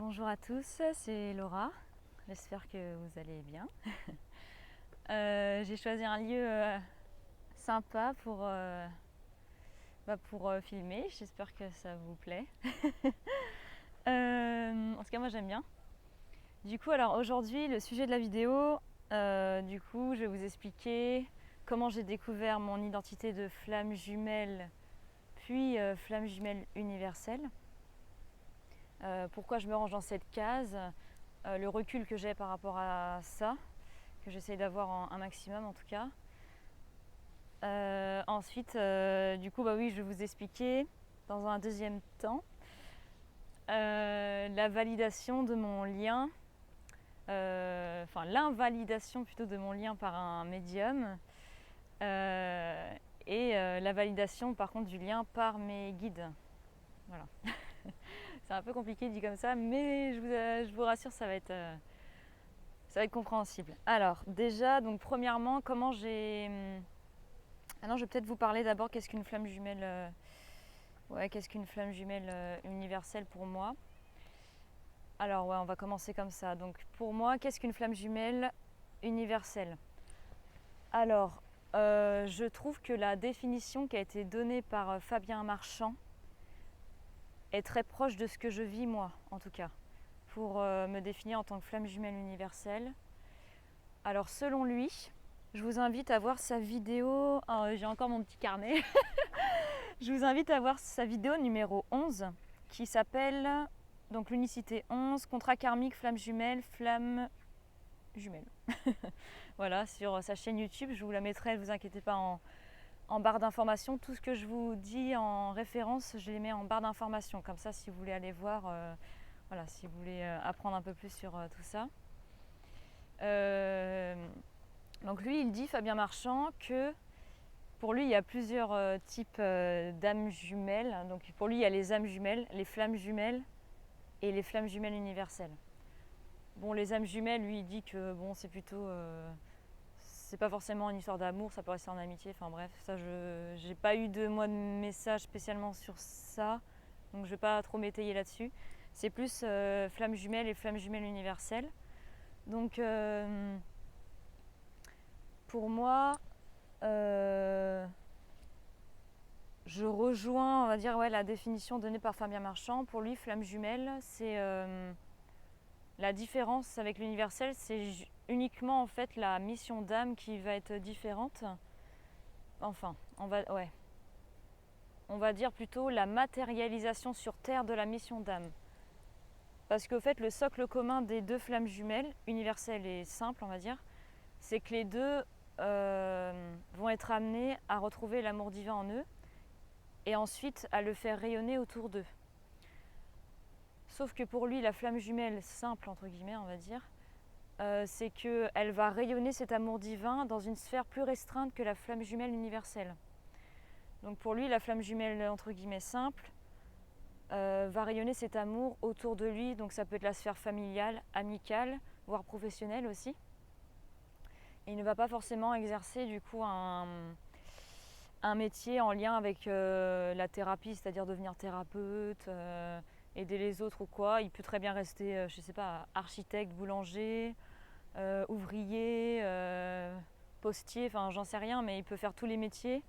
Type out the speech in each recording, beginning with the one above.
Bonjour à tous, c'est Laura. J'espère que vous allez bien. J'ai choisi un lieu sympa pour filmer. J'espère que ça vous plaît. En tout cas, moi j'aime bien. Du coup, alors aujourd'hui, le sujet de la vidéo, je vais vous expliquer comment j'ai découvert mon identité de flamme jumelle, puis flamme jumelle universelle. Pourquoi je me range dans cette case, le recul que j'ai par rapport à ça, que j'essaye d'avoir un maximum en tout cas. Ensuite, je vais vous expliquer dans un deuxième temps la validation de mon lien, l'invalidation plutôt de mon lien par un médium et la validation par contre du lien par mes guides. Voilà. C'est un peu compliqué dit comme ça, mais je vous rassure, ça va être compréhensible. Alors déjà, donc premièrement, comment j'ai... Alors je vais peut-être vous parler d'abord qu'est-ce qu'une flamme jumelle, universelle pour moi. Alors on va commencer comme ça. Donc pour moi, qu'est-ce qu'une flamme jumelle universelle? Alors, je trouve que la définition qui a été donnée par Fabien Marchand est très proche de ce que je vis moi, en tout cas, pour me définir en tant que flamme jumelle universelle. Alors selon lui, je vous invite à voir sa vidéo, j'ai encore mon petit carnet, je vous invite à voir sa vidéo numéro 11 qui s'appelle donc l'unicité 11, contrat karmique, flamme jumelle. Voilà, sur sa chaîne YouTube, je vous la mettrai, ne vous inquiétez pas, en barre d'information. Tout ce que je vous dis en référence, je les mets en barre d'information. Comme ça, si vous voulez aller voir, si vous voulez apprendre un peu plus sur tout ça. Donc lui, il dit, Fabien Marchand, que pour lui, il y a plusieurs types d'âmes jumelles. Donc pour lui, il y a les âmes jumelles, les flammes jumelles et les flammes jumelles universelles. Bon, les âmes jumelles, lui, il dit que bon, c'est plutôt... c'est pas forcément une histoire d'amour, ça peut rester en amitié. Enfin bref, ça, j'ai pas eu de message spécialement sur ça. Donc je vais pas trop m'étayer là-dessus. C'est plus flammes jumelles et flammes jumelles universelles. Donc... pour moi, je rejoins, on va dire, la définition donnée par Fabien Marchand. Pour lui, flamme jumelle, c'est la différence avec l'universel, c'est uniquement en fait la mission d'âme qui va être différente. Enfin, on va dire plutôt la matérialisation sur Terre de la mission d'âme. Parce qu'au fait, le socle commun des deux flammes jumelles, universelle et simple, on va dire, c'est que les deux vont être amenés à retrouver l'amour divin en eux et ensuite à le faire rayonner autour d'eux. Sauf que pour lui, la flamme jumelle simple, entre guillemets, on va dire, c'est qu'elle va rayonner cet amour divin dans une sphère plus restreinte que la flamme jumelle universelle. Donc pour lui, la flamme jumelle, entre guillemets, simple, va rayonner cet amour autour de lui. Donc ça peut être la sphère familiale, amicale, voire professionnelle aussi. Et il ne va pas forcément exercer du coup un métier en lien avec la thérapie, c'est-à-dire devenir thérapeute, aider les autres ou quoi. Il peut très bien rester, je sais pas, architecte, boulanger, ouvrier, postier, enfin j'en sais rien, mais il peut faire tous les métiers.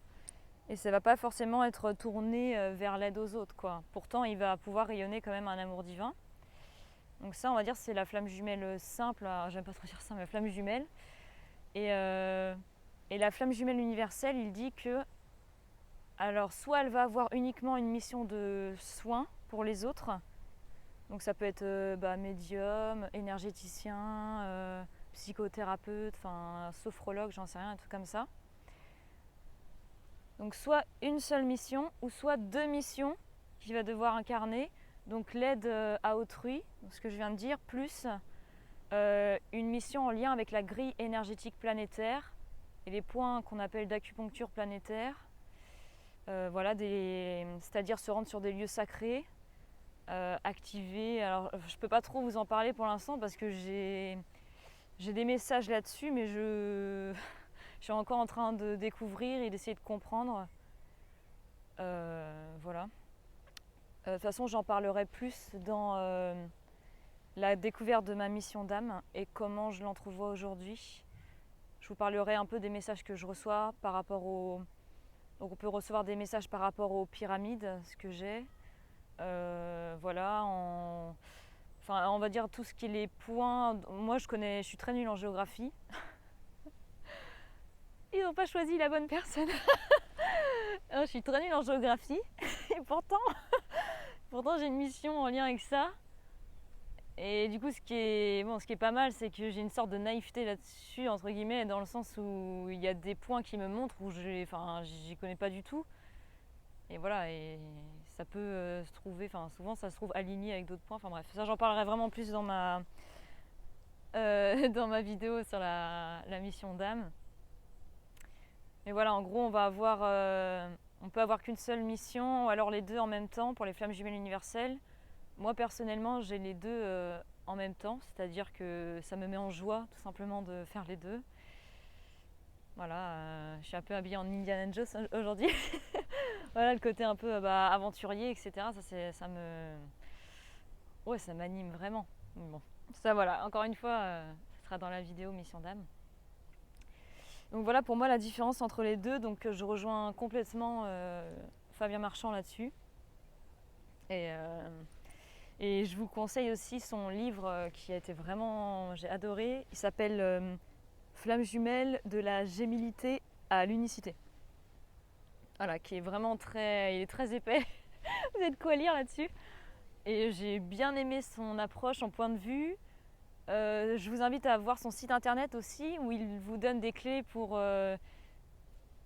Et ça va pas forcément être tourné vers l'aide aux autres, quoi. Pourtant, il va pouvoir rayonner quand même un amour divin. Donc ça, on va dire, c'est la flamme jumelle simple. Alors, j'aime pas trop dire ça, mais la flamme jumelle. Et la flamme jumelle universelle, il dit que, alors, soit elle va avoir uniquement une mission de soin pour les autres. Donc ça peut être médium, énergéticien, psychothérapeute, enfin sophrologue, j'en sais rien, un truc comme ça. Donc soit une seule mission ou soit deux missions qu'il va devoir incarner. Donc l'aide à autrui, ce que je viens de dire, plus une mission en lien avec la grille énergétique planétaire et les points qu'on appelle d'acupuncture planétaire. C'est-à-dire se rendre sur des lieux sacrés, activer. Alors je peux pas trop vous en parler pour l'instant parce que j'ai des messages là-dessus, mais je suis encore en train de découvrir et d'essayer de comprendre. Voilà. De toute façon, j'en parlerai plus dans la découverte de ma mission d'âme et comment je l'entrevois aujourd'hui. Je vous parlerai un peu des messages que je reçois par rapport au... Donc on peut recevoir des messages par rapport aux pyramides, ce que j'ai. Voilà, enfin, on va dire tout ce qui est les points. Moi je suis très nulle en géographie. Ils n'ont pas choisi la bonne personne. Je suis très nulle en géographie et pourtant j'ai une mission en lien avec ça. Et du coup, ce qui est pas mal, c'est que j'ai une sorte de naïveté là-dessus, entre guillemets, dans le sens où il y a des points qui me montrent où j'y connais pas du tout. Et voilà, et ça peut se trouver, enfin souvent ça se trouve aligné avec d'autres points. Enfin bref, ça j'en parlerai vraiment plus dans dans ma vidéo sur la mission d'âme. Mais voilà, en gros, on peut avoir qu'une seule mission, ou alors les deux en même temps pour les flammes jumelles universelles. Moi personnellement, j'ai les deux en même temps, c'est-à-dire que ça me met en joie tout simplement de faire les deux. Voilà, je suis un peu habillée en Indiana Jones aujourd'hui. Voilà, le côté un peu aventurier, etc. Ça m'anime vraiment. Bon, ça voilà, encore une fois, ça sera dans la vidéo Mission d'âme. Donc voilà pour moi la différence entre les deux. Donc je rejoins complètement Fabien Marchand là-dessus. Et je vous conseille aussi son livre qui a été vraiment, j'ai adoré. Il s'appelle Flammes jumelles de la gémilité à l'unicité. Voilà, qui est vraiment il est très épais. Vous avez de quoi lire là-dessus. Et j'ai bien aimé son approche, son point de vue. Je vous invite à voir son site internet aussi, où il vous donne des clés pour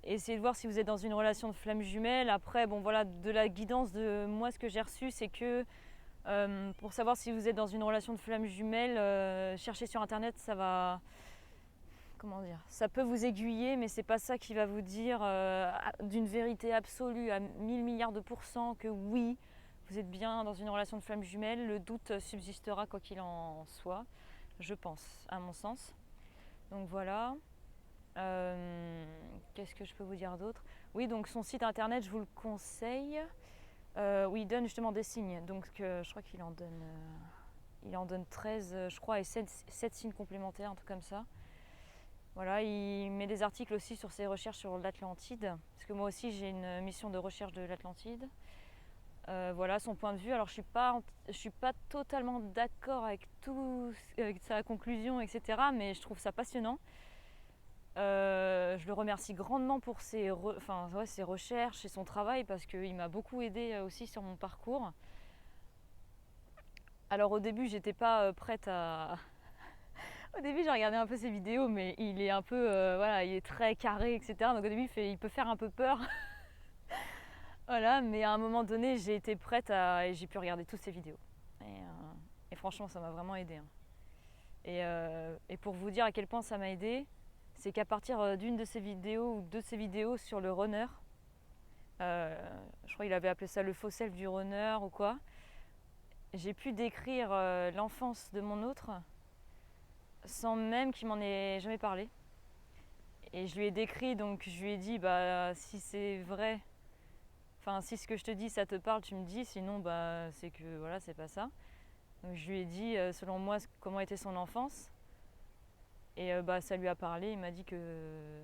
essayer de voir si vous êtes dans une relation de flamme jumelle. Après, bon voilà, de la guidance de moi, ce que j'ai reçu, c'est que pour savoir si vous êtes dans une relation de flamme jumelle, chercher sur internet, ça va... Comment dire, ça peut vous aiguiller, mais c'est pas ça qui va vous dire d'une vérité absolue à 1000 milliards de pourcents que oui, vous êtes bien dans une relation de flamme jumelle. Le doute subsistera quoi qu'il en soit, je pense, à mon sens. Donc voilà. Qu'est-ce que je peux vous dire d'autre? Oui, donc son site internet, je vous le conseille, où il donne justement des signes. Donc je crois qu'il en donne 13, je crois, et 7 signes complémentaires, un truc comme ça. Voilà, il met des articles aussi sur ses recherches sur l'Atlantide, parce que moi aussi j'ai une mission de recherche de l'Atlantide. Voilà son point de vue. Alors je suis pas totalement d'accord avec avec sa conclusion, etc. Mais je trouve ça passionnant. Je le remercie grandement pour ses recherches et son travail, parce qu'il m'a beaucoup aidé aussi sur mon parcours. Alors au début j'étais pas prête à... Au début j'ai regardé un peu ses vidéos, mais il est un peu voilà, il est très carré, etc. Donc au début il peut faire un peu peur. Voilà, mais à un moment donné j'ai été prête et j'ai pu regarder toutes ses vidéos. Et franchement ça m'a vraiment aidé. Et pour vous dire à quel point ça m'a aidé, c'est qu'à partir d'une de ses vidéos ou de ses vidéos sur le runner, je crois qu'il avait appelé ça le faux self du runner ou quoi, j'ai pu décrire l'enfance de mon autre sans même qu'il m'en ait jamais parlé. Et je lui ai décrit, donc je lui ai dit, si c'est vrai, enfin si ce que je te dis ça te parle, tu me dis, sinon c'est que voilà, c'est pas ça. Donc je lui ai dit selon moi comment était son enfance. Et ça lui a parlé, il m'a dit que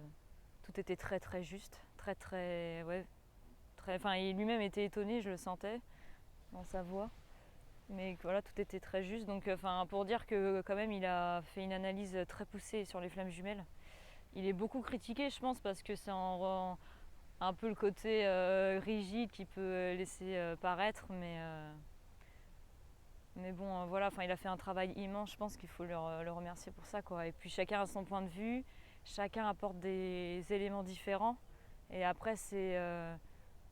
tout était très très juste, très très, ouais, très, enfin il lui-même était étonné, je le sentais dans sa voix. Mais voilà, tout était très juste. Donc pour dire que quand même il a fait une analyse très poussée sur les flammes jumelles. Il est beaucoup critiqué, je pense, parce que ça en rend un peu le côté rigide qui peut laisser paraître, mais bon, voilà, il a fait un travail immense, je pense qu'il faut le remercier pour ça, quoi. Et puis chacun a son point de vue, chacun apporte des éléments différents. Et après,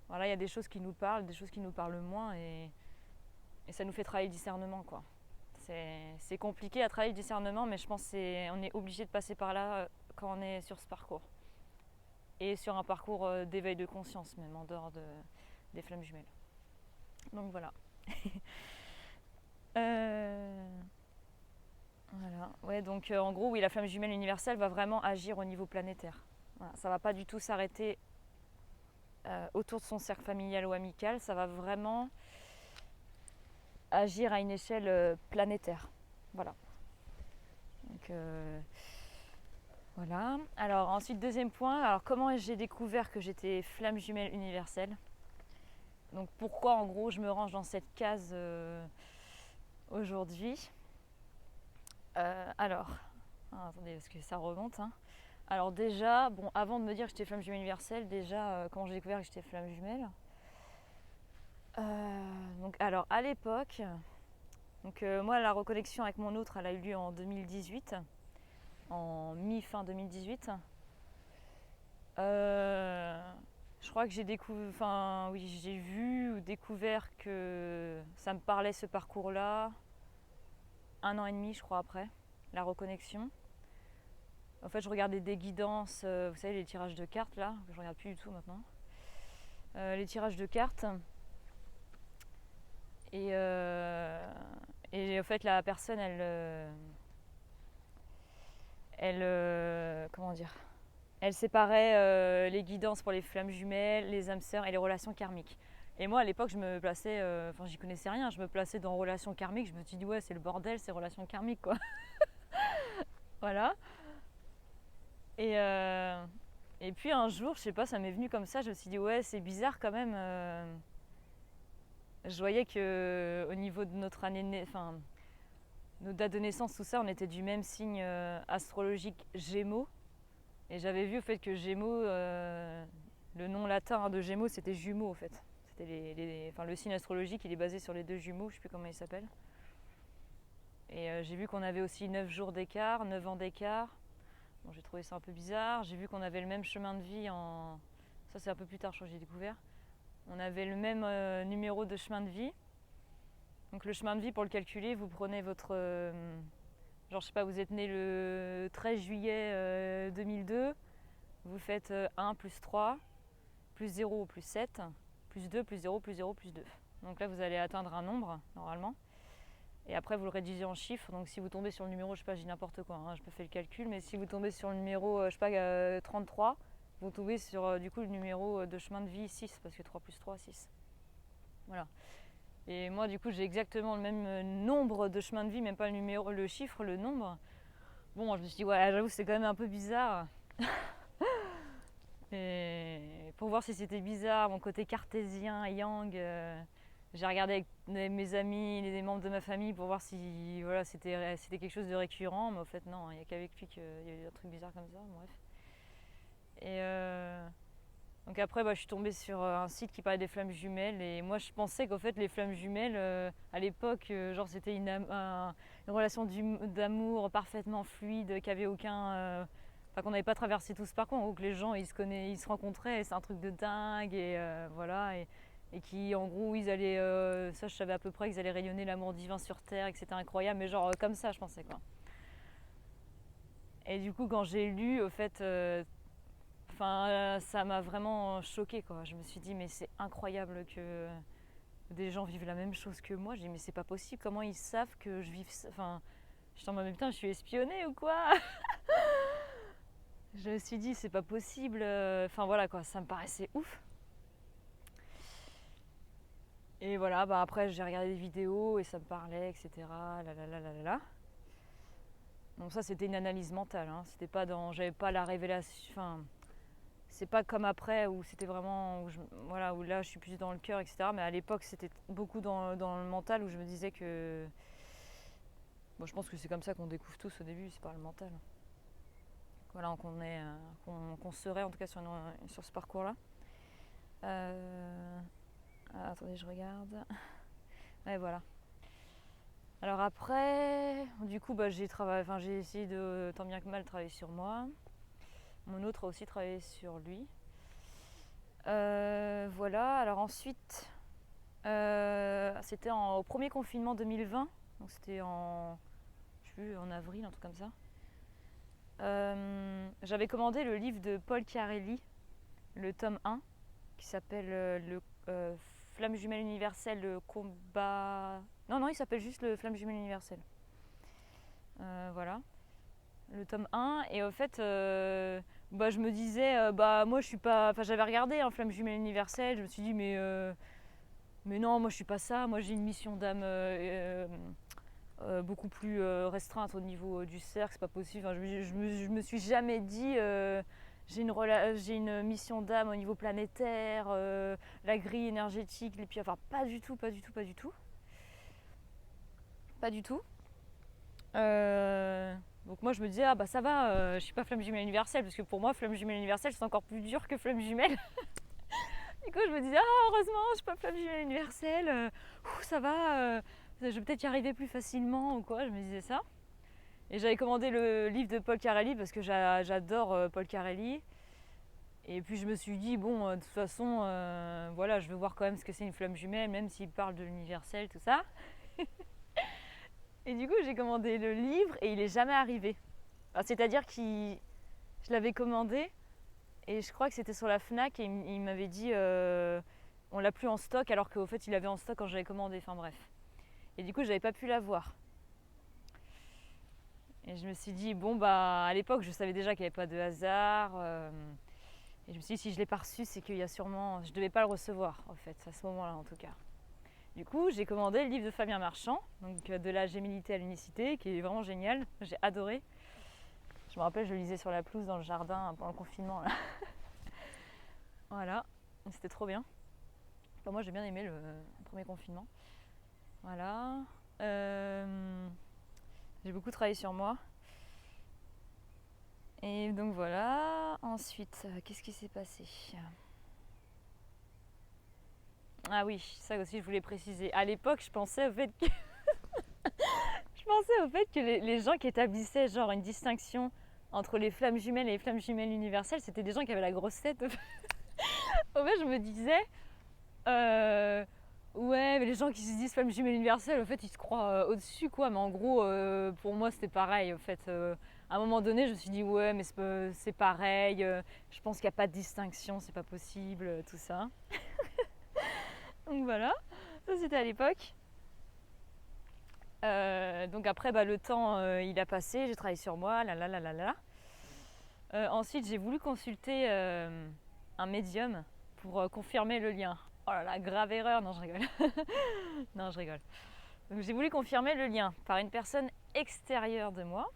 voilà, il y a des choses qui nous parlent, des choses qui nous parlent moins, et ça nous fait travailler le discernement, quoi. C'est compliqué à travailler le discernement, mais je pense qu'on est obligé de passer par là quand on est sur ce parcours. Et sur un parcours d'éveil de conscience, même en dehors des flammes jumelles. Donc voilà. Voilà. Ouais, donc en gros, oui, la flamme jumelle universelle va vraiment agir au niveau planétaire. Voilà, ça ne va pas du tout s'arrêter autour de son cercle familial ou amical, ça va vraiment agir à une échelle planétaire. Voilà. Donc, voilà. Alors ensuite, deuxième point, alors comment j'ai découvert que j'étais flamme jumelle universelle? Donc pourquoi en gros je me range dans cette case aujourd'hui? Alors, attendez parce que ça remonte. Hein. Alors déjà, bon, avant de me dire que j'étais flamme jumelle universelle, déjà comment j'ai découvert que j'étais flamme jumelle? Donc alors à l'époque, donc moi la reconnexion avec mon autre, elle a eu lieu en 2018, en mi-fin 2018. Je crois que j'ai découvert, enfin oui, j'ai vu ou découvert que ça me parlait ce parcours-là 1 an et demi, je crois, après la reconnexion. En fait, je regardais des guidances, vous savez, les tirages de cartes là, que je regarde plus du tout maintenant. Les tirages de cartes. Et en fait, la personne, comment dire, elle séparait les guidances pour les flammes jumelles, les âmes sœurs et les relations karmiques. Et moi, à l'époque, je me plaçais, enfin, j'y connaissais rien, je me plaçais dans relations karmiques. Je me suis dit, ouais, c'est le bordel, c'est relations karmiques, quoi. Voilà. Et, et puis un jour, je sais pas, ça m'est venu comme ça, je me suis dit, ouais, c'est bizarre quand même. Je voyais que au niveau de notre année, enfin, nos dates de naissance, tout ça, on était du même signe astrologique Gémeaux. Et j'avais vu au fait que Gémeaux, le nom latin de Gémeaux, c'était jumeaux au fait. C'était enfin, le signe astrologique, il est basé sur les deux jumeaux, je sais plus comment ils s'appellent. Et j'ai vu qu'on avait aussi 9 jours d'écart, 9 ans d'écart. Bon, j'ai trouvé ça un peu bizarre. J'ai vu qu'on avait le même chemin de vie en... Ça c'est un peu plus tard, je crois que j'ai découvert. On avait le même numéro de chemin de vie. Donc le chemin de vie, pour le calculer, vous prenez votre... genre je sais pas, vous êtes né le 13 juillet 2002. Vous faites 1 plus 3, plus 0 plus 7, plus 2 plus 0 plus 0 plus 2. Donc là vous allez atteindre un nombre, normalement. Et après vous le réduisez en chiffres. Donc si vous tombez sur le numéro, je sais pas, je dis n'importe quoi, hein, je peux faire le calcul. Mais si vous tombez sur le numéro, je sais pas, 33, vous tombez sur du coup le numéro de chemin de vie 6. Parce que 3 plus 3, 6. Voilà. Et moi du coup j'ai exactement le même nombre de chemins de vie, même pas le numéro, le chiffre, le nombre. Bon, je me suis dit, ouais, j'avoue c'est quand même un peu bizarre. Et pour voir si c'était bizarre, mon côté cartésien, yang, j'ai regardé avec mes amis, les membres de ma famille pour voir si voilà, c'était quelque chose de récurrent. Mais au fait non, il n'y a qu'avec lui qu'il y a eu un truc bizarre comme ça, bref. Et donc après je suis tombée sur un site qui parlait des flammes jumelles. Et moi je pensais qu'en fait les flammes jumelles, à l'époque, genre c'était une relation d'amour parfaitement fluide, qu'il n'y avait aucun... Enfin, qu'on n'avait pas traversé tout ce parcours, en gros que les gens ils se rencontraient et c'est un truc de dingue et voilà et qui en gros ils allaient, ça je savais à peu près qu'ils allaient rayonner l'amour divin sur terre et que c'était incroyable, mais genre comme ça je pensais quoi. Et du coup quand j'ai lu au fait, ça m'a vraiment choquée quoi. Je me suis dit mais c'est incroyable que des gens vivent la même chose que moi. Je dis mais c'est pas possible, comment ils savent que je vive ça, enfin je suis en mode putain je suis espionnée ou quoi. Je me suis dit c'est pas possible, enfin voilà quoi, ça me paraissait ouf. Et voilà, après j'ai regardé des vidéos et ça me parlait, etc. Là. Donc ça c'était une analyse mentale, hein. C'était pas dans, j'avais pas la révélation, enfin c'est pas comme après où c'était vraiment, voilà, où là je suis plus dans le cœur, etc. Mais à l'époque c'était beaucoup dans le mental où je me disais que, bon je pense que c'est comme ça qu'on découvre tous au début, c'est par le mental. Voilà, qu'on serait en tout cas sur ce parcours-là. Attendez, je regarde. Ouais, voilà. Alors après, du coup, j'ai essayé de tant bien que mal travailler sur moi. Mon autre a aussi travaillé sur lui. Voilà. Alors ensuite, c'était au premier confinement 2020. Donc c'était je sais plus, en avril, un truc comme ça. J'avais commandé le livre de Paul Chiarelli, le tome 1, qui s'appelle le Flamme jumelle universelle, le combat... Non, il s'appelle juste le Flamme jumelle universelle. Voilà. Le tome 1. Et au fait, je me disais, moi je suis pas... Enfin, j'avais regardé Flamme jumelle universelle, je me suis dit, mais non, moi je suis pas ça, moi j'ai une mission d'âme beaucoup plus restreinte au niveau du cercle, c'est pas possible. Enfin, je me suis jamais dit j'ai une mission d'âme au niveau planétaire, la grille énergétique, les pieds, enfin pas du tout, pas du tout, pas du tout. Pas du tout. Donc moi je me disais ah bah ça va, je suis pas flamme jumelle universelle, parce que pour moi flamme jumelle universelle c'est encore plus dur que flamme jumelle. Du coup je me disais ah heureusement je suis pas flamme jumelle universelle, ça va, je vais peut-être y arriver plus facilement ou quoi, je me disais ça. Et j'avais commandé le livre de Paul Carelli parce que j'adore Paul Carelli. Et puis je me suis dit bon de toute façon voilà, je veux voir quand même ce que c'est une flamme jumelle, même s'il parle de l'universel, tout ça. Et du coup j'ai commandé le livre et il est jamais arrivé. Enfin, c'est-à-dire que je l'avais commandé et je crois que c'était sur la Fnac et il m'avait dit on l'a plus en stock, alors qu'au fait il l'avait en stock quand j'avais commandé, enfin bref. Et du coup j'avais pas pu l'avoir. Et je me suis dit bon bah à l'époque je savais déjà qu'il n'y avait pas de hasard. Et je me suis dit si je l'ai pas reçu c'est qu'il y a sûrement, je devais pas le recevoir en fait à ce moment-là en tout cas. Du coup j'ai commandé le livre de Fabien Marchand, donc de la gémilité à l'unicité, qui est vraiment génial, j'ai adoré. Je me rappelle je le lisais sur la pelouse dans le jardin pendant le confinement là. Voilà, c'était trop bien. Enfin, moi j'ai bien aimé le premier confinement. Voilà. J'ai beaucoup travaillé sur moi. Et donc voilà. Ensuite, qu'est-ce qui s'est passé ? Ah oui, ça aussi je voulais préciser. À l'époque, je pensais au fait que les gens qui établissaient genre une distinction entre les flammes jumelles et les flammes jumelles universelles, c'était des gens qui avaient la grosse tête. En fait, je me disais ouais, mais les gens qui se disent flamme jumelle universelle, en fait, ils se croient au-dessus, quoi. Mais en gros, pour moi, c'était pareil. En fait, à un moment donné, je me suis dit, ouais, mais c'est pareil. Je pense qu'il n'y a pas de distinction, c'est pas possible, tout ça. Donc voilà, ça c'était à l'époque. Donc après, bah, le temps, il a passé, j'ai travaillé sur moi, là, là, là, là, là. Ensuite, j'ai voulu consulter un médium pour confirmer le lien. Oh là là, grave erreur, non je rigole. Non je rigole. Donc j'ai voulu confirmer le lien par une personne extérieure de moi.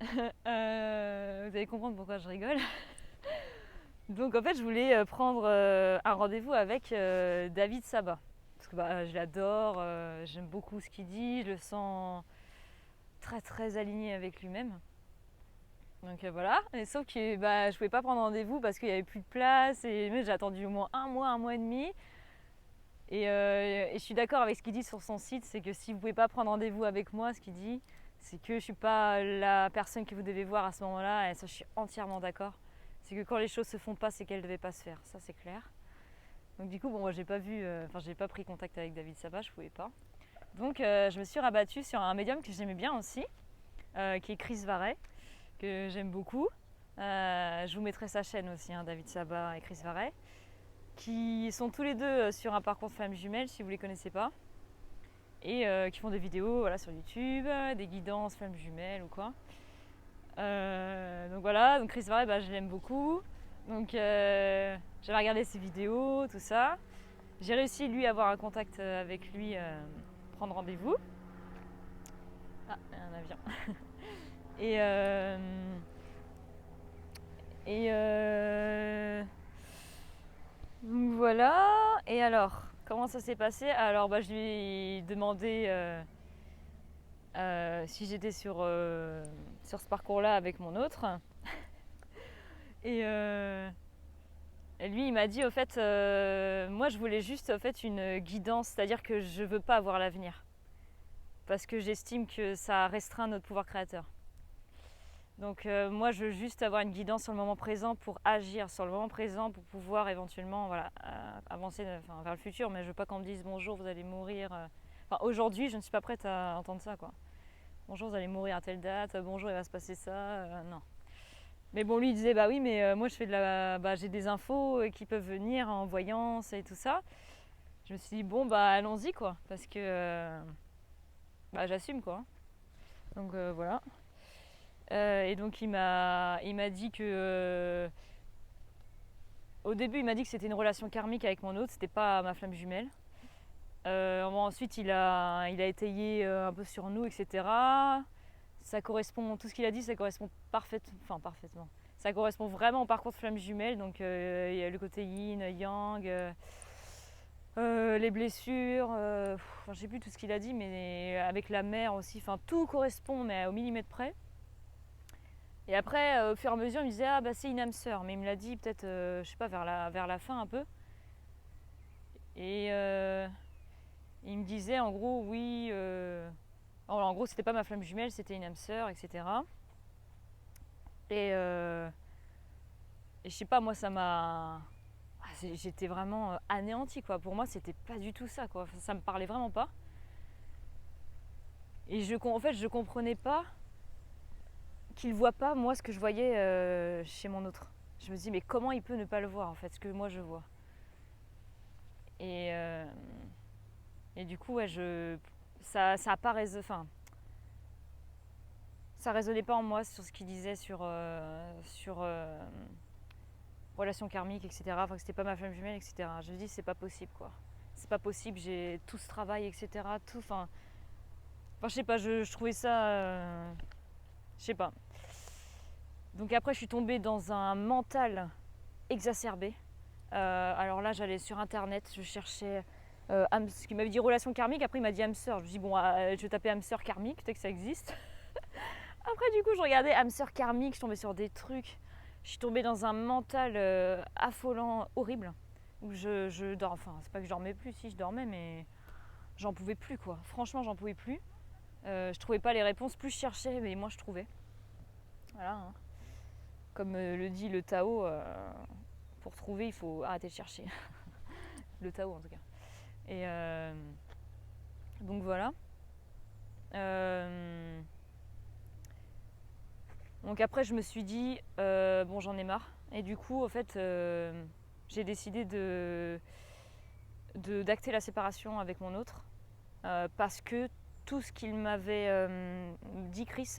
Vous allez comprendre pourquoi je rigole. Donc en fait je voulais prendre un rendez-vous avec David Sabat. Parce que bah, je l'adore, j'aime beaucoup ce qu'il dit, je le sens très très aligné avec lui-même. Donc voilà, et sauf que bah, je pouvais pas prendre rendez-vous parce qu'il n'y avait plus de place et j'ai attendu au moins un mois et demi. Et je suis d'accord avec ce qu'il dit sur son site, c'est que si vous ne pouvez pas prendre rendez-vous avec moi, ce qu'il dit, c'est que je ne suis pas la personne que vous devez voir à ce moment-là, et ça je suis entièrement d'accord. C'est que quand les choses se font pas, c'est qu'elles ne devaient pas se faire, ça c'est clair. Donc du coup, bon, moi j'ai pas pris contact avec David Sabat, je ne pouvais pas. Donc je me suis rabattue sur un médium que j'aimais bien aussi, qui est Chris Varet, que j'aime beaucoup. Je vous mettrai sa chaîne aussi, hein, David Sabat et Chris Varet, qui sont tous les deux sur un parcours de flammes jumelles, si vous ne les connaissez pas, et qui font des vidéos voilà, sur YouTube, des guidances flammes jumelles ou quoi. Donc voilà, donc Chris Varet, bah, je l'aime beaucoup. Donc j'avais regardé ses vidéos, tout ça. J'ai réussi lui à avoir un contact avec lui, prendre rendez-vous. Ah, un avion. Donc voilà. Et alors, comment ça s'est passé ? Alors bah, je lui ai demandé si j'étais sur ce parcours-là avec mon autre. Et lui, il m'a dit, au fait, moi, je voulais juste au fait, une guidance, c'est-à-dire que je ne veux pas avoir l'avenir. Parce que j'estime que ça restreint notre pouvoir créateur. Donc moi, je veux juste avoir une guidance sur le moment présent pour agir sur le moment présent, pour pouvoir éventuellement voilà, avancer vers le futur. Mais je ne veux pas qu'on me dise, bonjour, vous allez mourir. Enfin, aujourd'hui, je ne suis pas prête à entendre ça, quoi. Bonjour, vous allez mourir à telle date, bonjour, il va se passer ça, non. Mais bon, lui il disait bah oui, mais moi je fais j'ai des infos qui peuvent venir en voyance et tout ça. Je me suis dit bon bah allons-y quoi, parce que j'assume quoi. Donc voilà. Et donc il m'a dit que au début il m'a dit que c'était une relation karmique avec mon autre, c'était pas ma flamme jumelle. Ensuite, il a étayé un peu sur nous, etc. Ça correspond, tout ce qu'il a dit, ça correspond parfaitement. Ça correspond vraiment au parcours de flamme jumelle. Donc, il y a le côté yin, yang, les blessures, je sais plus tout ce qu'il a dit, mais avec la mer aussi. Enfin, tout correspond, mais au millimètre près. Et après, au fur et à mesure, il me disait, ah bah c'est une âme sœur. Mais il me l'a dit peut-être, je sais pas, vers la fin un peu. Et il me disait en gros, oui, en gros, c'était pas ma flamme jumelle, c'était une âme sœur, etc. Et je sais pas, moi, ça m'a. J'étais vraiment anéantie, quoi. Pour moi, c'était pas du tout ça, quoi. Enfin, ça me parlait vraiment pas. Et en fait, je comprenais pas qu'il voit pas, moi, ce que je voyais chez mon autre. Je me dis, mais comment il peut ne pas le voir, en fait, ce que moi je vois. Et du coup, ouais, ça a pas enfin, ça résonnait pas en moi sur ce qu'il disait sur relations karmiques, etc. Enfin, que c'était pas ma flamme jumelle, etc. Je me dis, c'est pas possible, quoi. C'est pas possible, j'ai tout ce travail, etc. Tout, enfin, je sais pas, je trouvais ça, je sais pas. Donc après, je suis tombée dans un mental exacerbé. Alors là, j'allais sur internet, je cherchais ce qu'il m'avait dit relation karmique. Après, il m'a dit âme sœur. Je me dis bon, je vais taper âme sœur karmique, peut-être que ça existe. Après, du coup, je regardais âme sœur karmique, je tombais sur des trucs. Je suis tombée dans un mental affolant, horrible. Où je dors. Enfin, c'est pas que je dormais plus, si je dormais, mais j'en pouvais plus, quoi. Franchement, j'en pouvais plus. Je trouvais pas les réponses. Plus je cherchais, mais moi je trouvais. Voilà. Hein. Comme le dit le Tao, pour trouver, il faut arrêter de chercher. Le Tao, en tout cas. Et donc voilà. Donc après, je me suis dit, bon, j'en ai marre. Et du coup, en fait, j'ai décidé d'acter la séparation avec mon autre. Parce que tout ce qu'il m'avait dit, Chris,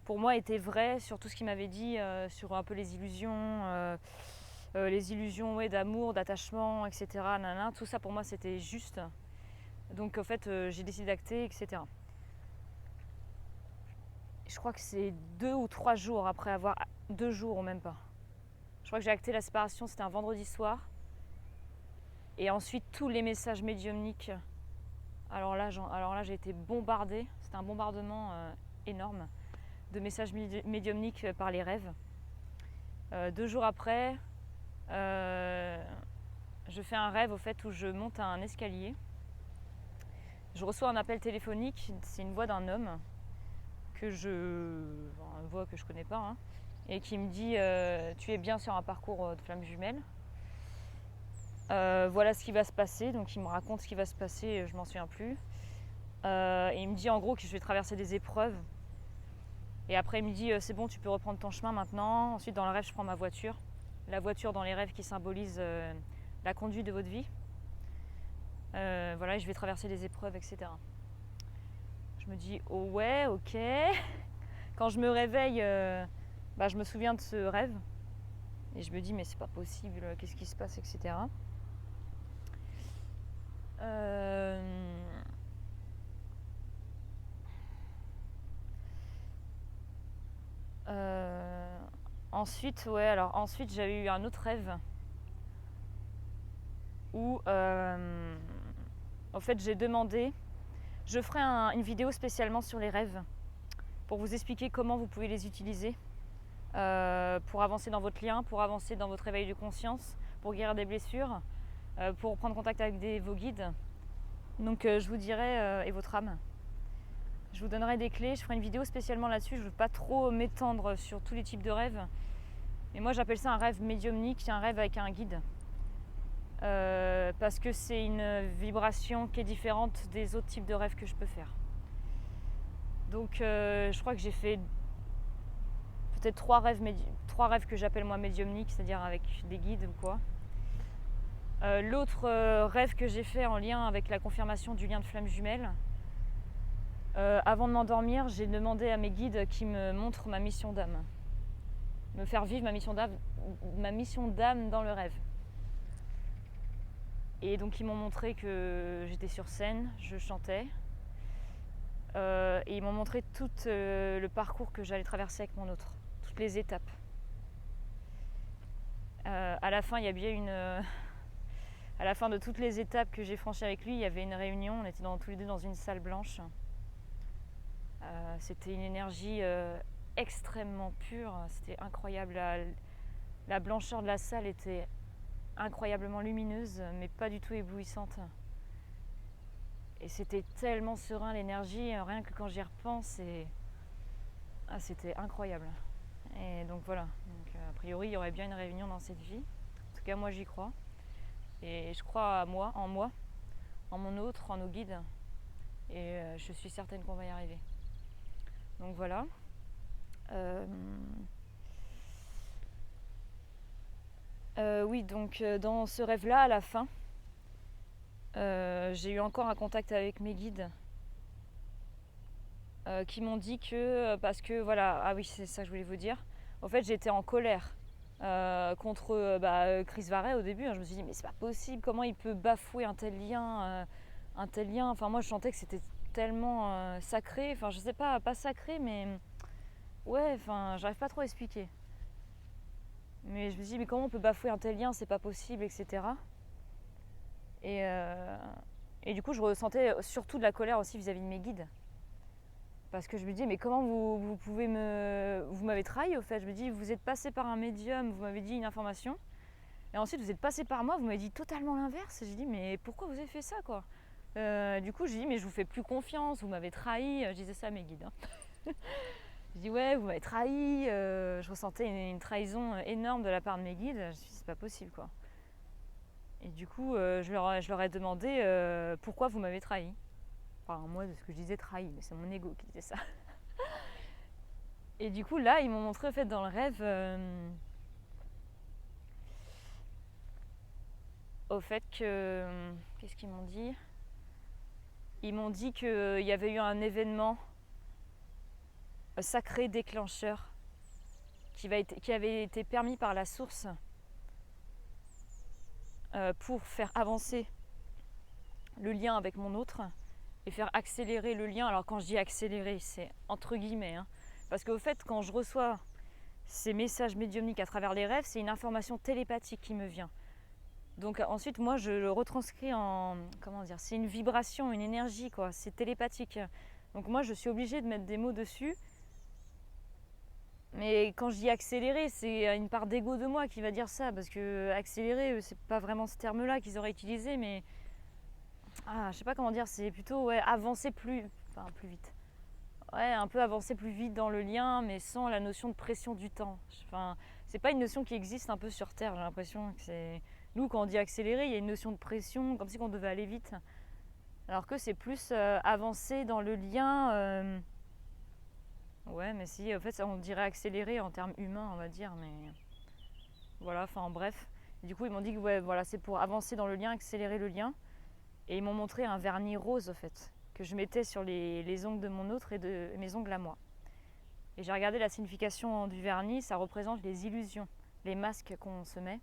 pour moi, était vrai sur tout ce qu'il m'avait dit sur un peu les illusions, ouais, d'amour, d'attachement, etc. Nanana. Tout ça, pour moi, c'était juste. Donc, en fait, j'ai décidé d'acter, etc. Je crois que c'est 2 ou 3 jours après avoir... 2 jours ou même pas. Je crois que j'ai acté la séparation, c'était un vendredi soir. Et ensuite, tous les messages médiumniques. Alors là, j'ai été bombardée. C'était un bombardement énorme de messages médiumniques par les rêves. 2 jours après, je fais un rêve au fait où je monte à un escalier. Je reçois un appel téléphonique, c'est une voix d'un homme une voix que je connais pas, hein, et qui me dit tu es bien sur un parcours de flamme jumelle. Voilà ce qui va se passer. Donc il me raconte ce qui va se passer, je m'en souviens plus. Et il me dit en gros que je vais traverser des épreuves. Et après il me dit c'est bon, tu peux reprendre ton chemin maintenant. Ensuite dans le rêve je prends ma voiture. La voiture dans les rêves qui symbolise la conduite de votre vie. Voilà, je vais traverser des épreuves, etc. Je me dis oh ouais, ok. Quand je me réveille, je me souviens de ce rêve. Et je me dis mais c'est pas possible, qu'est-ce qui se passe, etc. Ensuite, j'avais eu un autre rêve où en fait j'ai demandé, je ferai une vidéo spécialement sur les rêves pour vous expliquer comment vous pouvez les utiliser pour avancer dans votre lien, pour avancer dans votre éveil de conscience, pour guérir des blessures, pour prendre contact avec vos guides. Donc je vous dirai, et votre âme. Je vous donnerai des clés, je ferai une vidéo spécialement là-dessus. Je ne veux pas trop m'étendre sur tous les types de rêves. Mais moi j'appelle ça un rêve médiumnique, c'est un rêve avec un guide. Parce que c'est une vibration qui est différente des autres types de rêves que je peux faire. Donc je crois que j'ai fait peut-être 3 rêves que j'appelle moi médiumniques, c'est-à-dire avec des guides ou quoi. L'autre rêve que j'ai fait en lien avec la confirmation du lien de flamme jumelle, avant de m'endormir, j'ai demandé à mes guides qui me montrent ma mission d'âme. Me faire vivre ma mission d'âme dans le rêve. Et donc ils m'ont montré que j'étais sur scène, je chantais. Et ils m'ont montré tout le parcours que j'allais traverser avec mon autre, toutes les étapes. À la fin, il y a bien à la fin de toutes les étapes que j'ai franchies avec lui, il y avait une réunion. On était tous les deux dans une salle blanche. C'était une énergie extrêmement pure. C'était incroyable. La blancheur de la salle était incroyablement lumineuse, mais pas du tout éblouissante. Et c'était tellement serein l'énergie, rien que quand j'y repense, c'était incroyable. Et donc voilà, donc, a priori il y aurait bien une réunion dans cette vie. En tout cas moi j'y crois. Et je crois en moi, en mon autre, en nos guides. Et je suis certaine qu'on va y arriver. Donc voilà. Oui, donc dans ce rêve-là, à la fin, j'ai eu encore un contact avec mes guides qui m'ont dit que, parce que voilà, ah oui, c'est ça que je voulais vous dire. En fait, j'étais en colère contre Chris Varey au début. Hein. Je me suis dit, mais c'est pas possible, comment il peut bafouer un tel lien. Enfin, moi, je sentais que c'était tellement sacré. Enfin, je sais pas sacré, mais ouais, enfin, j'arrive pas trop à expliquer. Mais je me suis dit, mais comment on peut bafouer un tel lien, c'est pas possible, etc. Et du coup, je ressentais surtout de la colère aussi vis-à-vis de mes guides. Parce que je me dis, mais comment vous pouvez vous m'avez trahi au fait. Je me dis, vous êtes passé par un médium, vous m'avez dit une information. Et ensuite, vous êtes passé par moi, vous m'avez dit totalement l'inverse. Et j'ai dit, mais pourquoi vous avez fait ça, quoi. Du coup, j'ai dit, mais je vous fais plus confiance, vous m'avez trahi. Je disais ça à mes guides. Hein. Je dis, ouais, vous m'avez trahi. Je ressentais une trahison énorme de la part de mes guides. Je me suis dit, c'est pas possible, quoi. Et du coup, je leur ai demandé pourquoi vous m'avez trahi. Enfin, moi, de ce que je disais trahi, mais c'est mon ego qui disait ça. Et du coup, là, ils m'ont montré, en fait, dans le rêve, au fait que... Qu'est-ce qu'ils m'ont dit ? Ils m'ont dit qu'il y avait eu un événement sacré déclencheur qui avait été permis par la source pour faire avancer le lien avec mon autre et faire accélérer le lien. Alors quand je dis accélérer, c'est entre guillemets, hein, parce qu'au fait, quand je reçois ces messages médiumniques à travers les rêves, c'est une information télépathique qui me vient. Donc ensuite, moi, je le retranscris en... Comment dire ? C'est une vibration, une énergie, quoi. C'est télépathique. Donc moi, je suis obligée de mettre des mots dessus. Mais quand je dis accélérer, c'est une part d'ego de moi qui va dire ça. Parce que accélérer, c'est pas vraiment ce terme-là qu'ils auraient utilisé, mais... je sais pas comment dire, c'est plutôt avancer plus vite. Ouais, un peu avancer plus vite dans le lien, mais sans la notion de pression du temps. Enfin, c'est pas une notion qui existe un peu sur Terre, j'ai l'impression que c'est... Nous, quand on dit accélérer, il y a une notion de pression, comme si on devait aller vite. Alors que c'est plus avancer dans le lien... Ouais, mais si, en fait, on dirait accélérer en termes humains, on va dire, mais... Voilà, enfin, bref. Et du coup, ils m'ont dit que ouais, voilà, c'est pour avancer dans le lien, accélérer le lien. Et ils m'ont montré un vernis rose, en fait, que je mettais sur les ongles de mon autre et de mes ongles à moi. Et j'ai regardé la signification du vernis, ça représente les illusions, les masques qu'on se met.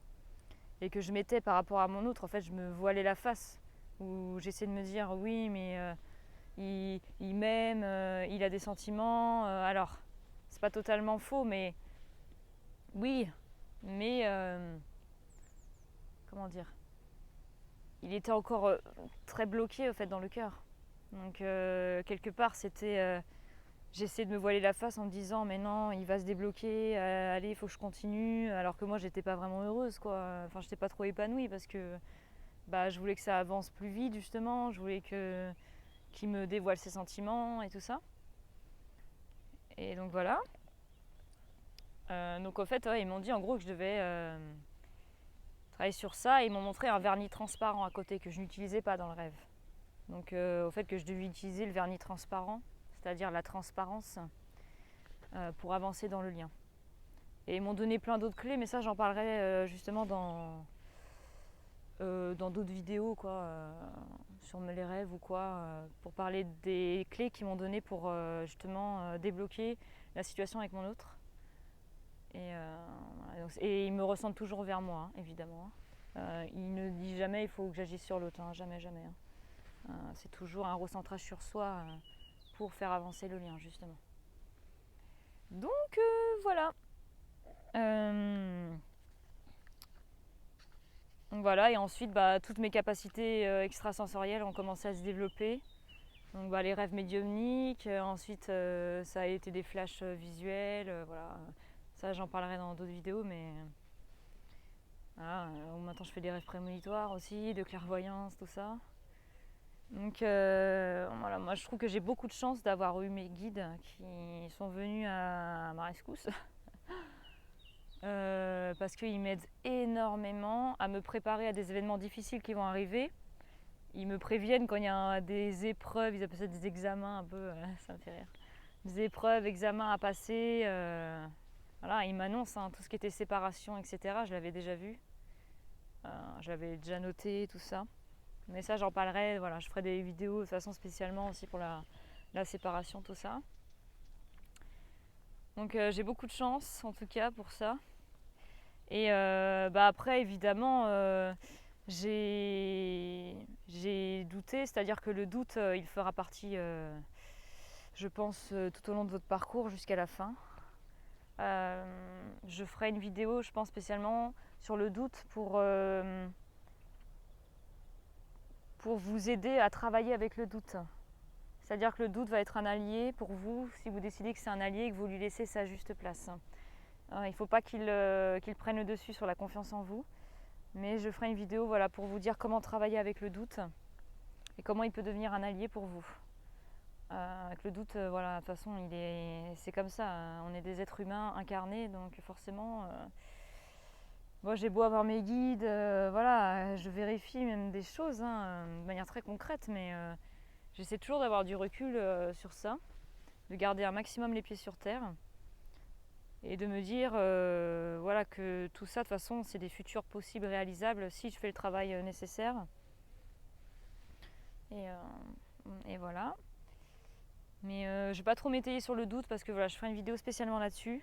Et que je mettais par rapport à mon autre, en fait, je me voilais la face. Où j'essaie de me dire, oui, mais il m'aime, il a des sentiments. Alors, c'est pas totalement faux, mais oui, mais comment dire, il était encore très bloqué, au fait, dans le cœur. Donc, quelque part, c'était... J'essayais de me voiler la face en me disant mais non, il va se débloquer, allez, il faut que je continue. Alors que moi, j'étais pas vraiment heureuse, quoi. Enfin, j'étais pas trop épanouie parce que je voulais que ça avance plus vite, justement. Je voulais qu'il me dévoile ses sentiments et tout ça. Et donc voilà. Donc au fait, ouais, ils m'ont dit en gros que je devais travailler sur ça. Et ils m'ont montré un vernis transparent à côté que je n'utilisais pas dans le rêve. Donc au fait que je devais utiliser le vernis transparent, c'est-à-dire la transparence, pour avancer dans le lien. Et ils m'ont donné plein d'autres clés, mais ça j'en parlerai justement dans d'autres vidéos, quoi, sur les rêves ou quoi, pour parler des clés qu'ils m'ont données pour justement débloquer la situation avec mon autre. Et ils me ressentent toujours vers moi, hein, évidemment. Il ne dit jamais il faut que j'agisse sur l'autre, hein, jamais, jamais. C'est toujours un recentrage sur soi pour faire avancer le lien, justement. Donc voilà. Donc voilà, et ensuite toutes mes capacités extrasensorielles ont commencé à se développer. Donc les rêves médiumniques, ensuite ça a été des flashs visuels, voilà. Ça j'en parlerai dans d'autres vidéos, mais voilà, maintenant je fais des rêves prémonitoires aussi, de clairvoyance, tout ça. Donc voilà, moi je trouve que j'ai beaucoup de chance d'avoir eu mes guides qui sont venus à ma rescousse. Parce qu'ils m'aident énormément à me préparer à des événements difficiles qui vont arriver. Ils me préviennent quand il y a des épreuves, ils appellent ça des examens un peu, ça me fait rire. Des épreuves, examens à passer. Voilà, ils m'annoncent tout ce qui était séparation, etc. Je l'avais déjà vu. Je l'avais déjà noté, tout ça. Mais ça, j'en parlerai. Voilà, je ferai des vidéos de toute façon spécialement aussi pour la séparation, tout ça. Donc j'ai beaucoup de chance en tout cas pour ça. Et après, évidemment, j'ai douté, c'est-à-dire que le doute, il fera partie, je pense, tout au long de votre parcours jusqu'à la fin. Je ferai une vidéo, je pense, spécialement sur le doute pour vous aider à travailler avec le doute. C'est-à-dire que le doute va être un allié pour vous si vous décidez que c'est un allié et que vous lui laissez sa juste place. Il ne faut pas qu'il prenne le dessus sur la confiance en vous. Mais je ferai une vidéo pour vous dire comment travailler avec le doute et comment il peut devenir un allié pour vous. Avec le doute, de toute façon, c'est comme ça. On est des êtres humains incarnés, donc forcément, moi j'ai beau avoir mes guides, je vérifie même des choses de manière très concrète, mais j'essaie toujours d'avoir du recul sur ça, de garder un maximum les pieds sur terre et de me dire que tout ça, de toute façon, c'est des futurs possibles réalisables si je fais le travail nécessaire. Et voilà. Mais je ne vais pas trop m'étayer sur le doute parce que je ferai une vidéo spécialement là-dessus.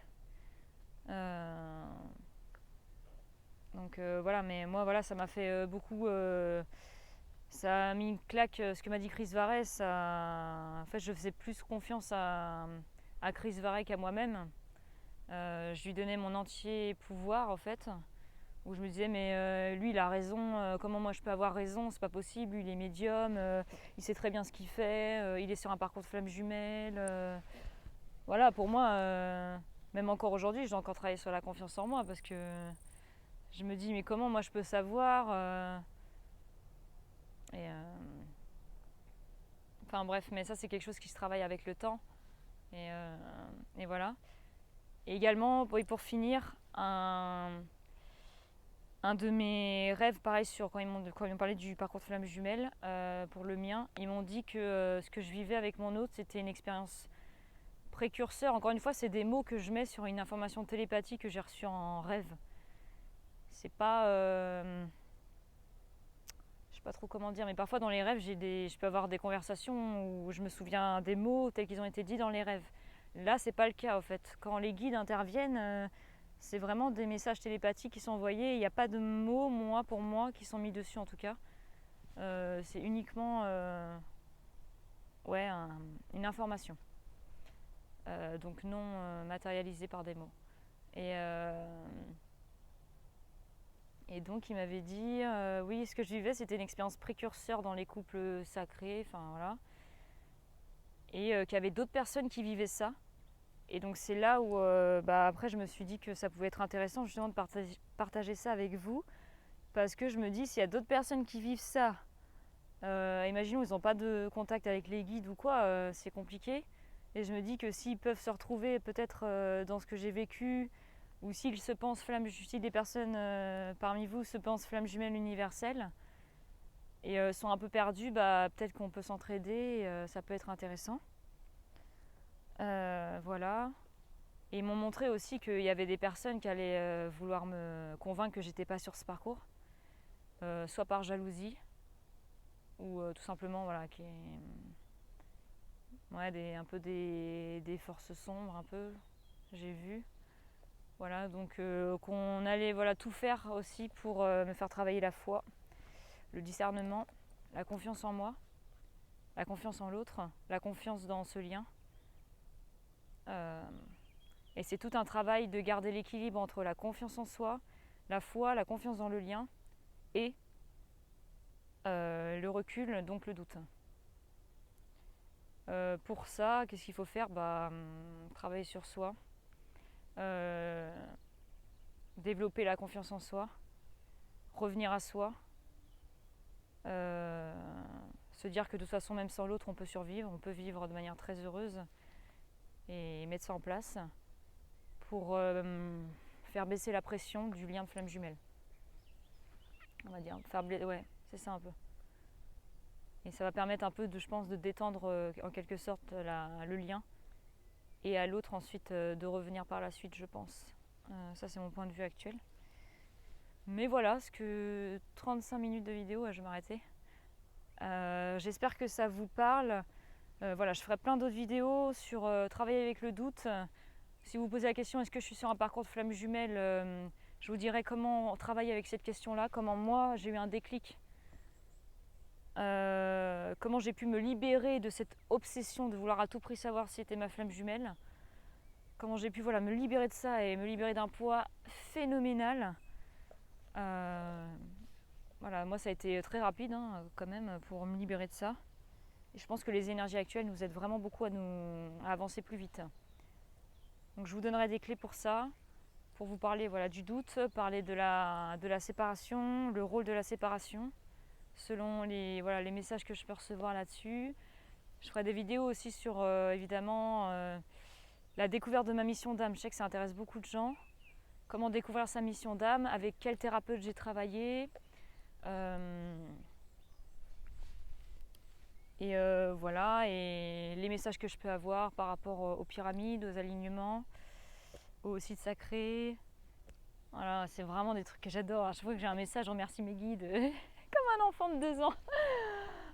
Donc mais moi ça m'a fait beaucoup. Ça a mis une claque, ce que m'a dit Chris Varès. En fait, je faisais plus confiance à Chris Varès qu'à moi-même. Je lui donnais mon entier pouvoir en fait. Où je me disais mais lui il a raison, comment moi je peux avoir raison, c'est pas possible, lui il est médium, il sait très bien ce qu'il fait, il est sur un parcours de flamme jumelle. Voilà, pour moi, même encore aujourd'hui, je dois encore travailler sur la confiance en moi parce que je me dis mais comment moi je peux savoir Enfin bref, mais ça c'est quelque chose qui se travaille avec le temps. Et voilà. Et également, pour finir, un de mes rêves, pareil, quand ils m'ont parlé du parcours de flamme jumelle, pour le mien, ils m'ont dit que ce que je vivais avec mon hôte, c'était une expérience précurseur. Encore une fois, c'est des mots que je mets sur une information télépathique que j'ai reçue en rêve. C'est pas... je sais pas trop comment dire, mais parfois dans les rêves, je peux avoir des conversations où je me souviens des mots tels qu'ils ont été dits dans les rêves. Là, c'est pas le cas, en fait. Quand les guides interviennent... c'est vraiment des messages télépathiques qui sont envoyés. Il n'y a pas de mots, pour moi, qui sont mis dessus en tout cas. C'est uniquement une information. Donc non matérialisée par des mots. Et donc il m'avait dit, oui, ce que je vivais, c'était une expérience précurseur dans les couples sacrés. Enfin voilà. Et qu'il y avait d'autres personnes qui vivaient ça. Et donc c'est là où après je me suis dit que ça pouvait être intéressant justement de partager ça avec vous. Parce que je me dis, s'il y a d'autres personnes qui vivent ça, imaginons ils n'ont pas de contact avec les guides ou quoi, c'est compliqué. Et je me dis que s'ils peuvent se retrouver peut-être dans ce que j'ai vécu, ou s'ils se pensent si des personnes parmi vous se pensent flamme jumelle universelle et sont un peu perdus, peut-être qu'on peut s'entraider, ça peut être intéressant. Voilà. Et ils m'ont montré aussi qu'il y avait des personnes qui allaient vouloir me convaincre que j'étais pas sur ce parcours, soit par jalousie, ou tout simplement un peu des forces sombres, un peu, j'ai vu. Voilà, donc qu'on allait voilà, tout faire aussi pour me faire travailler la foi, le discernement, la confiance en moi, la confiance en l'autre, la confiance dans ce lien. Et c'est tout un travail de garder l'équilibre entre la confiance en soi, la foi, la confiance dans le lien et le recul, donc le doute. Pour ça, qu'est-ce qu'il faut faire? Travailler sur soi, développer la confiance en soi, revenir à soi, se dire que de toute façon, même sans l'autre, on peut survivre, on peut vivre de manière très heureuse et mettre ça en place pour faire baisser la pression du lien de flamme jumelle. On va dire, ouais, c'est ça un peu. Et ça va permettre un peu, je pense, de détendre en quelque sorte le lien et à l'autre ensuite de revenir par la suite, je pense. Ça, c'est mon point de vue actuel. Mais voilà, ce que 35 minutes de vidéo, je vais m'arrêter. J'espère que ça vous parle. Voilà, je ferai plein d'autres vidéos sur travailler avec le doute. Si vous posez la question, est-ce que je suis sur un parcours de flamme jumelle, je vous dirai comment travailler avec cette question-là, comment moi j'ai eu un déclic. Comment j'ai pu me libérer de cette obsession de vouloir à tout prix savoir si c'était ma flamme jumelle. Comment j'ai pu me libérer de ça et me libérer d'un poids phénoménal. Voilà, moi ça a été très rapide quand même pour me libérer de ça. Et je pense que les énergies actuelles nous aident vraiment beaucoup à avancer plus vite. Donc je vous donnerai des clés pour ça, pour vous parler du doute, parler de la séparation, le rôle de la séparation, selon les messages que je peux recevoir là-dessus. Je ferai des vidéos aussi sur évidemment la découverte de ma mission d'âme. Je sais que ça intéresse beaucoup de gens. Comment découvrir sa mission d'âme, avec quel thérapeute j'ai travaillé. Voilà, et les messages que je peux avoir par rapport aux pyramides, aux alignements, aux sites sacrés. Voilà, c'est vraiment des trucs que j'adore. À chaque fois que j'ai un message, je remercie mes guides comme un enfant de 2 ans.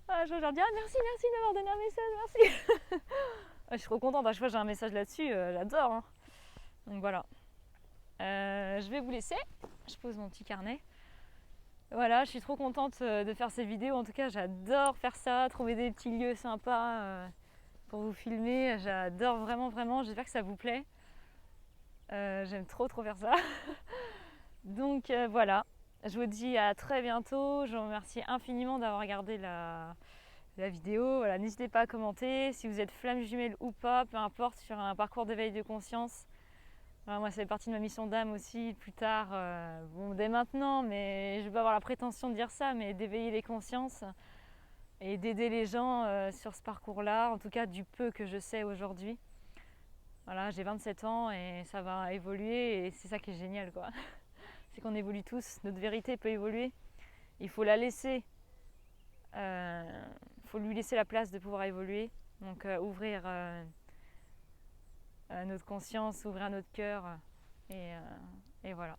Je leur dis merci de m'avoir donné un message, merci. Je suis trop contente, à chaque fois que j'ai un message là-dessus, j'adore. Donc voilà. Je vais vous laisser. Je pose mon petit carnet. Voilà, je suis trop contente de faire ces vidéos. En tout cas, j'adore faire ça, trouver des petits lieux sympas pour vous filmer. J'adore vraiment, vraiment. J'espère que ça vous plaît. J'aime trop faire ça. Donc voilà, je vous dis à très bientôt. Je vous remercie infiniment d'avoir regardé la vidéo. Voilà, n'hésitez pas à commenter si vous êtes flamme jumelle ou pas, peu importe, sur un parcours d'éveil de conscience. Moi, ça fait partie de ma mission d'âme aussi, plus tard, dès maintenant, mais je ne vais pas avoir la prétention de dire ça, mais d'éveiller les consciences et d'aider les gens sur ce parcours-là, en tout cas du peu que je sais aujourd'hui. Voilà, j'ai 27 ans et ça va évoluer et c'est ça qui est génial, quoi. C'est qu'on évolue tous, notre vérité peut évoluer. Il faut la laisser, faut lui laisser la place de pouvoir évoluer, donc ouvrir notre conscience, ouvrir notre cœur et voilà.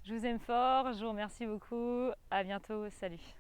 Je vous aime fort, je vous remercie beaucoup, à bientôt, salut.